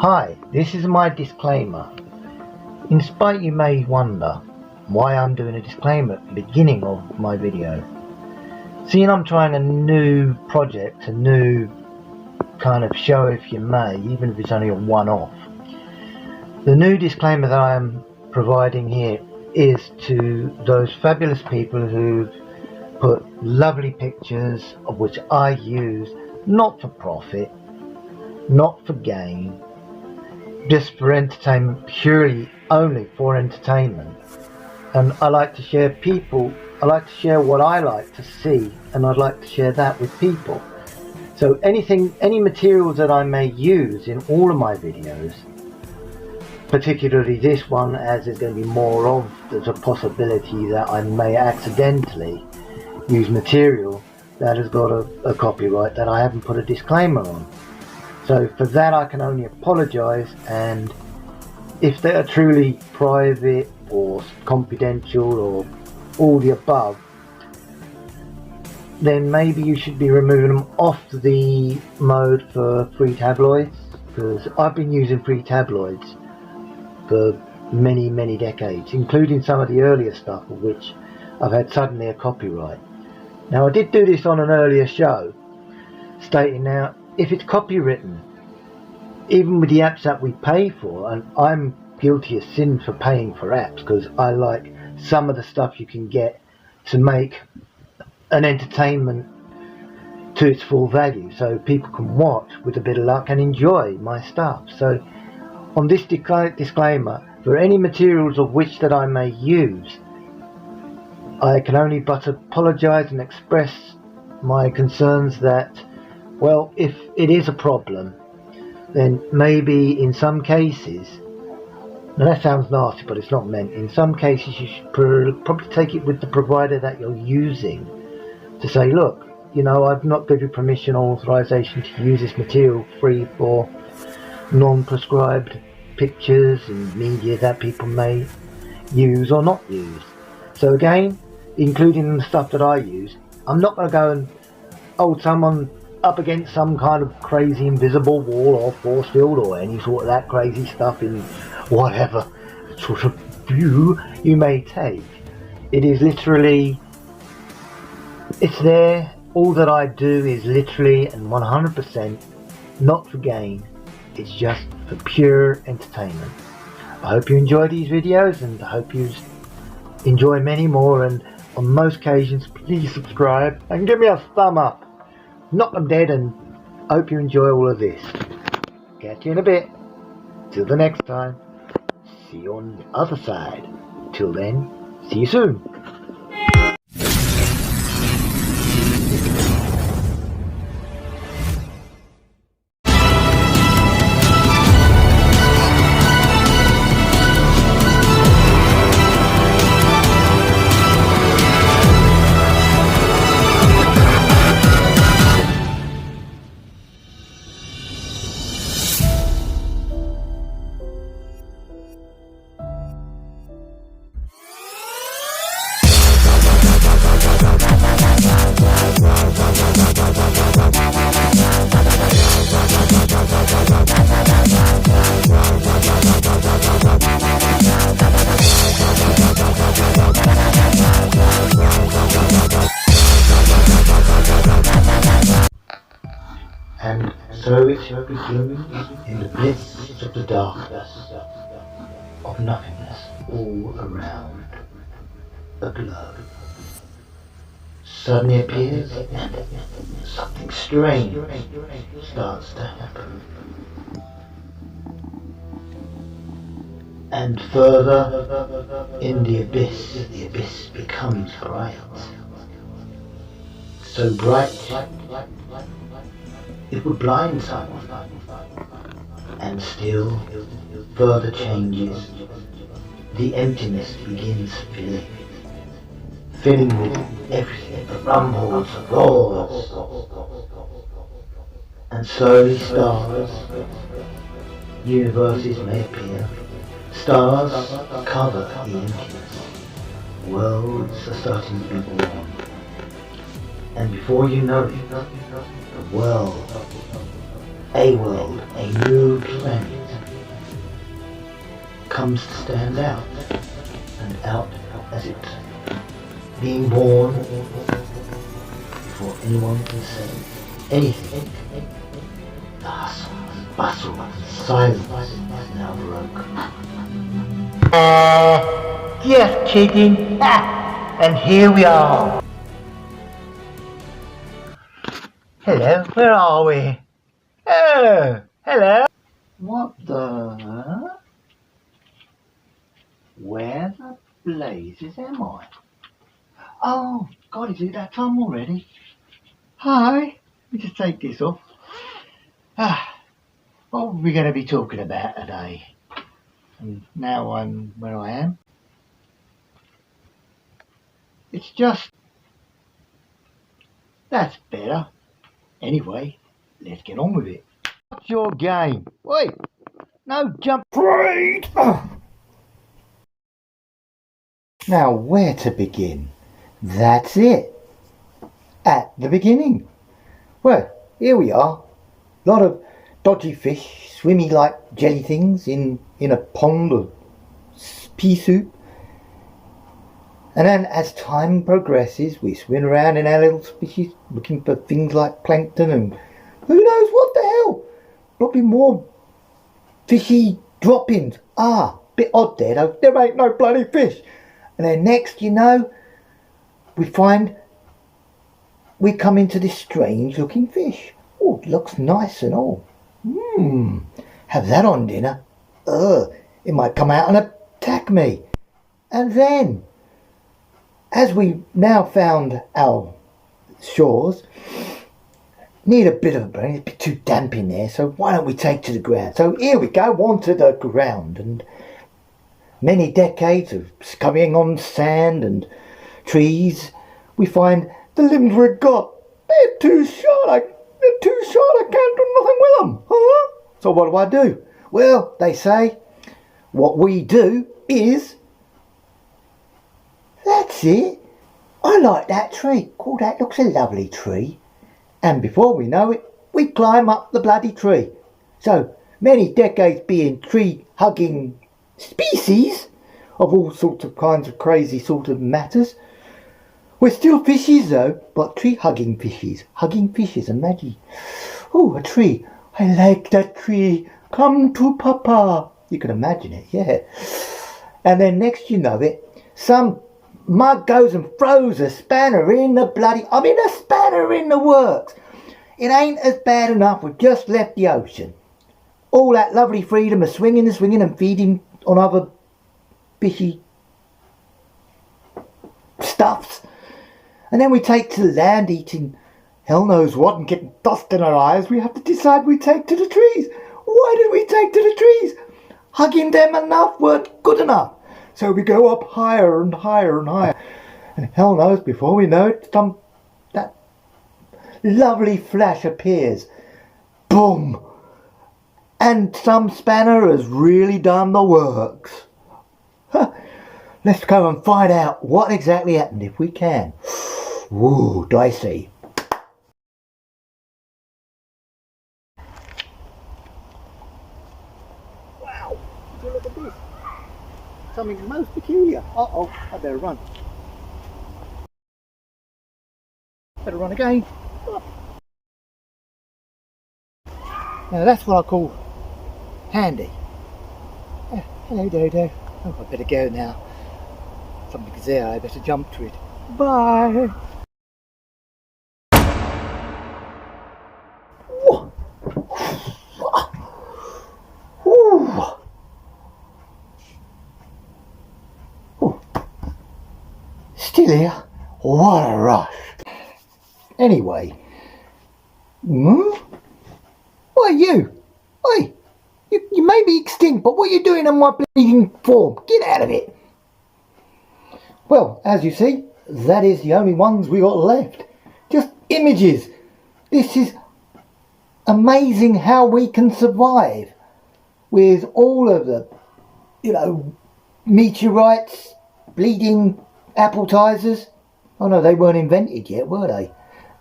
Hi, this is my disclaimer. In spite you may wonder why I'm doing a disclaimer at the beginning of my video. Seeing I'm trying a new project, a new kind of show if you may, even if it's only a one-off. The new disclaimer that I am providing here is to those fabulous people who've put lovely pictures of which I use not for profit, not for gain, just for entertainment, purely only for entertainment. And I like to share what I like to see, and I'd like to share that with people. So any materials that I may use in all of my videos, particularly this one, as there's going to be more of, there's a possibility that I may accidentally use material that has got a copyright that I haven't put a disclaimer on. So for that I can only apologise, and if they are truly private or confidential or all the above, then maybe you should be removing them off the mode for free tabloids, because I've been using free tabloids for many decades, including some of the earlier stuff of which I've had suddenly a copyright. Now I did do this on an earlier show, stating now if it's copywritten, even with the apps that we pay for, and I'm guilty of sin for paying for apps because I like some of the stuff you can get to make an entertainment to its full value, so people can watch with a bit of luck and enjoy my stuff. So on this disclaimer, for any materials of which that I may use, I can only but apologise and express my concerns that, well, if it is a problem, then maybe in some cases, now that sounds nasty but it's not meant, in some cases you should probably take it with the provider that you're using to say, look, you know, I've not given you permission or authorization to use this material free for non-prescribed pictures and media that people may use or not use. So again, including the stuff that I use, I'm not going to go and hold someone up against some kind of crazy invisible wall or force field or any sort of that crazy stuff in whatever sort of view you may take. It is literally, it's there. All that I do is literally and 100% not for gain. It's just for pure entertainment. I hope you enjoy these videos, and I hope you enjoy many more, and on most occasions please subscribe and give me a thumb up. Knock them dead, and I hope you enjoy all of this. Catch you in a bit. Till the next time. See you on the other side. Till then, see you soon. And so it shall begin in the bliss of the darkness, of nothingness all around the globe. Suddenly appears, and something strange starts to happen. And further in the abyss becomes bright. So bright it would blind someone, and still further changes, the emptiness begins filling with everything that rumbles, roars, and slowly stars, universes may appear, stars cover the emptiness, worlds are starting to be born, and before you know it, a world, a new planet comes to stand out, and out as it's being born before anyone can say anything. The hustle, bustle, and silence is now broke. Just kidding. And here we are. Hello, where are we? Oh, hello. What the? Where the blazes am I? Oh, God, is it that time already? Hi, let me just take this off. What are we going to be talking about today? And now I'm where I am. It's just... That's better. Anyway, let's get on with it. What's your game? Wait, no jump. Great! Now, where to begin? That's it. At the beginning. Well, here we are. A lot of dodgy fish swimming like jelly things in a pond of pea soup. And then as time progresses, we swim around in our little species looking for things like plankton and who knows what the hell. Probably more fishy droppings. Bit odd there though. There ain't no bloody fish. And then next, you know, we come into this strange looking fish. Oh, it looks nice and all. Have that on dinner. It might come out and attack me. And then, as we now found our shores, need a bit of a brain, it's a bit too damp in there, so why don't we take to the ground? So here we go, onto the ground, and many decades of scurrying on sand and trees, we find the limbs we've got, they're too short, I can't do nothing with them. So what do? Well, they say, what we do is, that's it. I like that tree. Oh, that looks a lovely tree. And before we know it, we climb up the bloody tree. So, many decades being tree-hugging species of all sorts of kinds of crazy sort of matters. We're still fishes though, but tree-hugging fishes. Hugging fishes, imagine. Oh, a tree. I like that tree. Come to Papa. You can imagine it, yeah. And then next you know it, some mug goes and throws a spanner in the a spanner in the works. It ain't as bad enough, we've just left the ocean. All that lovely freedom of swinging and feeding on other fishy stuffs. And then we take to the land eating hell knows what and getting dust in our eyes. We have to decide we take to the trees. Why did we take to the trees? Hugging them enough weren't good enough. So we go up higher and higher and higher. And hell knows, before we know it, that lovely flash appears. Boom! And some spanner has really done the works. Let's go and find out what exactly happened if we can. Ooh, dicey. Wow, look at this. Something most peculiar. Uh-oh, I better run. Better run again. Now that's what I call handy. Hello Dodo. Oh, I better go now. Something's there, I better jump to it. Bye! Still here? What a rush! Anyway, what are you? Oi, you may be extinct, but what are you doing on my bleeding form? Get out of it! Well, as you see, that is the only ones we got left. Just images. This is amazing how we can survive with all of the, meteorites, bleeding appetizers. Oh no, they weren't invented yet, were they?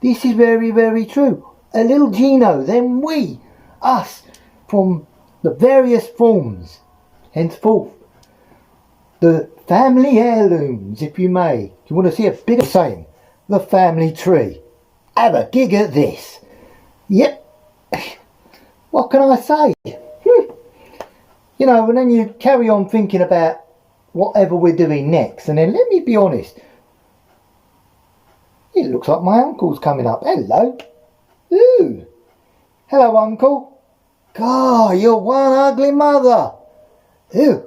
This is very, very true. A little Gino, then we, us, from the various forms, henceforth, the family heirlooms, if you may. Do you want to see a bit of saying? The family tree. Have a gig at this. Yep. What can I say? You know, and then you carry on thinking about whatever we're doing next, and then let me be honest. It looks like my uncle's coming up. Hello. Ooh. Hello, uncle. God, you're one ugly mother. Ooh.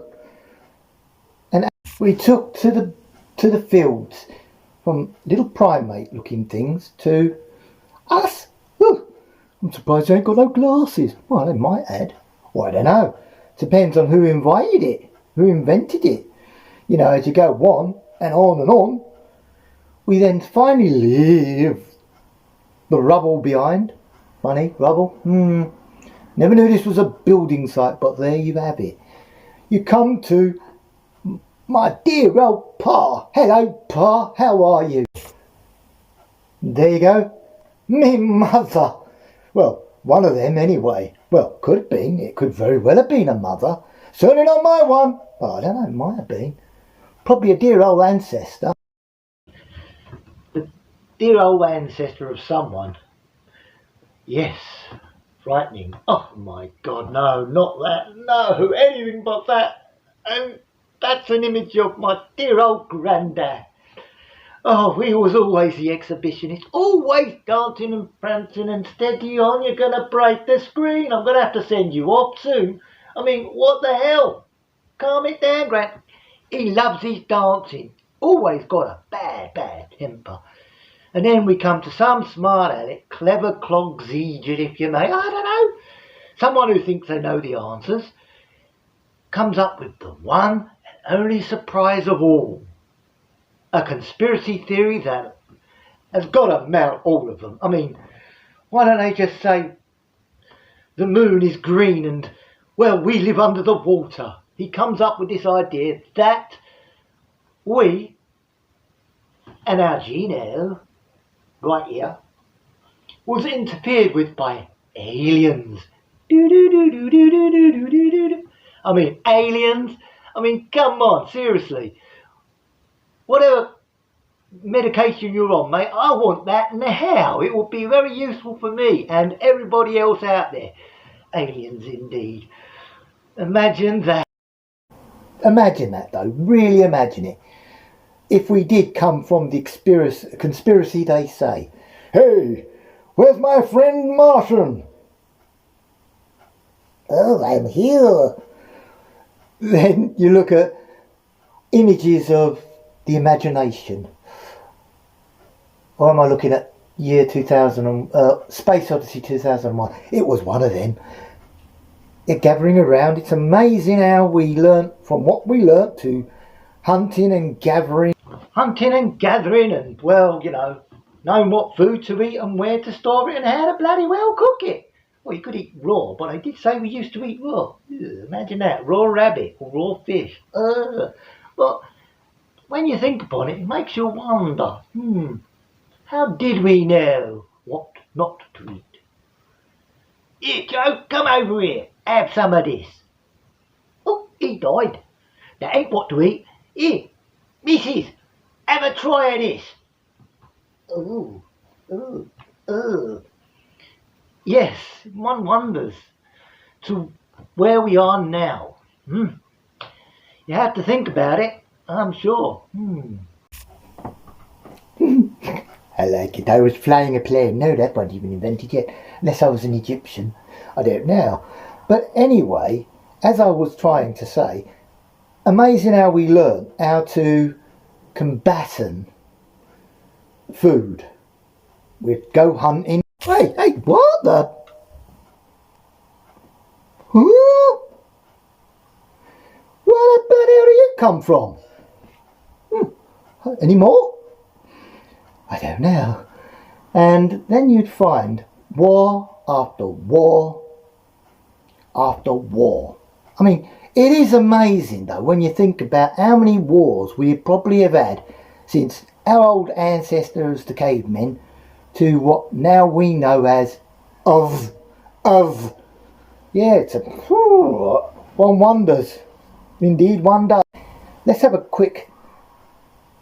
And we took to the fields from little primate looking things to us. Ooh. I'm surprised they ain't got no glasses. Well, they might add. Well, I don't know. Depends on who invited it, who invented it. You know, as you go on and on and on, we then finally leave the rubble behind. Funny, rubble. Never knew this was a building site, but there you have it. You come to my dear old Pa. Hello, Pa. How are you? There you go. Me mother. Well, one of them anyway. Well, could have been. It could very well have been a mother. Certainly not my one. Well, I don't know. It might have been. Probably a dear old ancestor. The dear old ancestor of someone. Yes. Frightening. Oh my God, no, not that. No, anything but that. And that's an image of my dear old granddad. Oh, he was always the exhibitionist, always dancing and prancing and steady on, you're going to break the screen. I'm going to have to send you off soon. I mean, what the hell? Calm it down, Grant. He loves his dancing. Always got a bad temper. And then we come to some smart aleck, clever clogs Egypt, if you may, I don't know, someone who thinks they know the answers, comes up with the one and only surprise of all. A conspiracy theory that has got to mount all of them. I mean, why don't they just say the moon is green and, well, we live under the water. He comes up with this idea that we and our genome right here was interfered with by aliens. I mean, aliens. I mean, come on, seriously. Whatever medication you're on, mate, I want that now. It would be very useful for me and everybody else out there. Aliens indeed. Imagine that. Imagine that though, really imagine it. If we did come from the conspiracy they say, hey, where's my friend Martian? Oh, I'm here. Then you look at images of the imagination. Or am I looking at year 2000, Space Odyssey 2001? It was one of them. You're gathering around. It's amazing how we learnt from what we learnt to hunting and gathering. Hunting and gathering and, well, you know, knowing what food to eat and where to store it and how to bloody well cook it. Well, you could eat raw, but I did say we used to eat raw. Ugh, imagine that, raw rabbit or raw fish. But when you think upon it, it makes you wonder, how did we know what not to eat? Here, Joe, come over here. Have some of this. Oh, he died. That ain't what to eat. Here, missus, have a try of this. Oh. Yes, one wonders to where we are now. You have to think about it, I'm sure. I like it. I was flying a plane. No, that wasn't even invented yet. Unless I was an Egyptian. I don't know. But anyway, as I was trying to say, amazing how we learn how to combatant food. We'd go hunting. Hey, what the? Huh? Where the bloody hell do you come from? Any more? I don't know. And then you'd find war after war after war. I mean, it is amazing though when you think about how many wars we probably have had since our old ancestors, the cavemen, to what now we know as of. Yeah, it's one wonders. Indeed, one does. Let's have a quick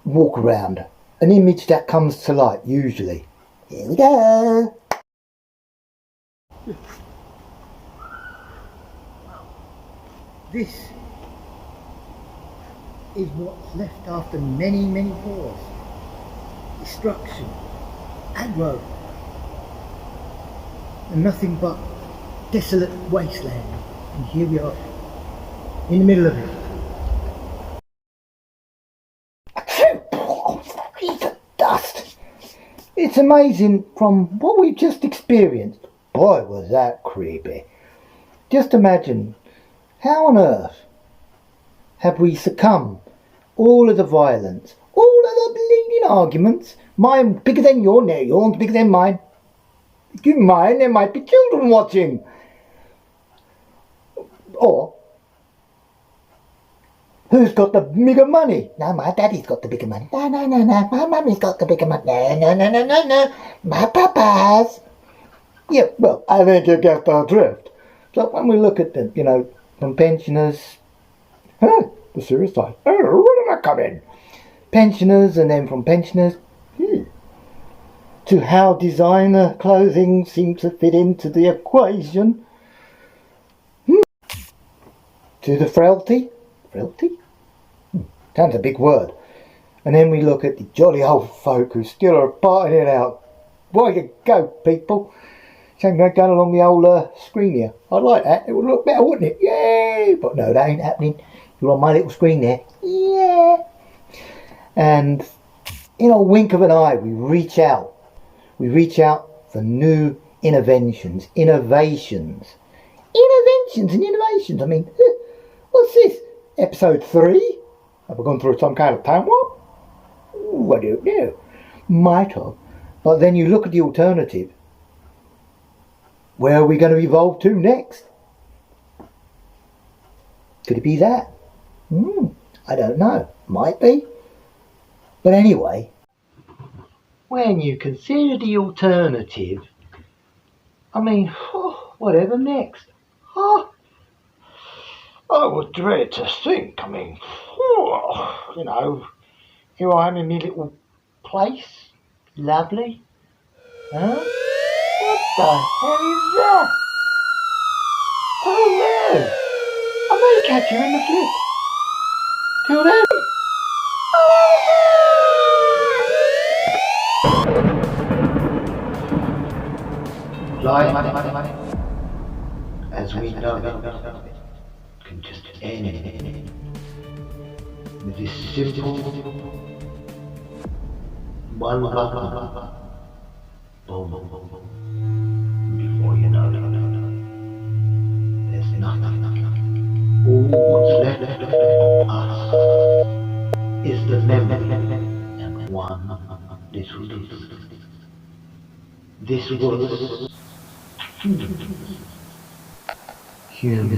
walk around. An image that comes to light, usually. Here we go. This is what's left after many, many wars. Destruction, aggro, and nothing but desolate wasteland. And here we are, in the middle of it. Dust. It's amazing from what we've just experienced. Boy, was that creepy. Just imagine, how on earth have we succumbed all of the violence, all of the bleeding arguments, mine bigger than yours, no, yours bigger than mine. Give mine, there might be children watching. Or, who's got the bigger money? No, my daddy's got the bigger money. No, my mummy's got the bigger money. No, my papa's. Yeah, well, I think you get the drift. So when we look at them, you know, from pensioners, the serious side, where did I come in? Pensioners, and then from pensioners, to how designer clothing seems to fit into the equation, to the frailty, sounds a big word, and then we look at the jolly old folk who still are partying it out. Where you go, people? Going along the old screen here. I'd like that. It would look better, wouldn't it? Yay! But no, that ain't happening. You're on my little screen there. Yeah. And in a wink of an eye, we reach out. We reach out for new innovations. I mean, what's this? Episode 3? Have I gone through some kind of time warp? Ooh, I don't know. Might have. But then you look at the alternative. Where are we going to evolve to next? Could it be that? I don't know. Might be. But anyway, when you consider the alternative, I mean, whatever next? I would dread to think. I mean, you know, here I am in my little place. Lovely. Huh? What the hell is that? Oh no! I may catch you in the flip. Till then. Life, as we know it, can just end with this simple one button. Boom, boom, boom, boom. Before you know it, there's nothing. All what's left of us is the memory and one. This was human.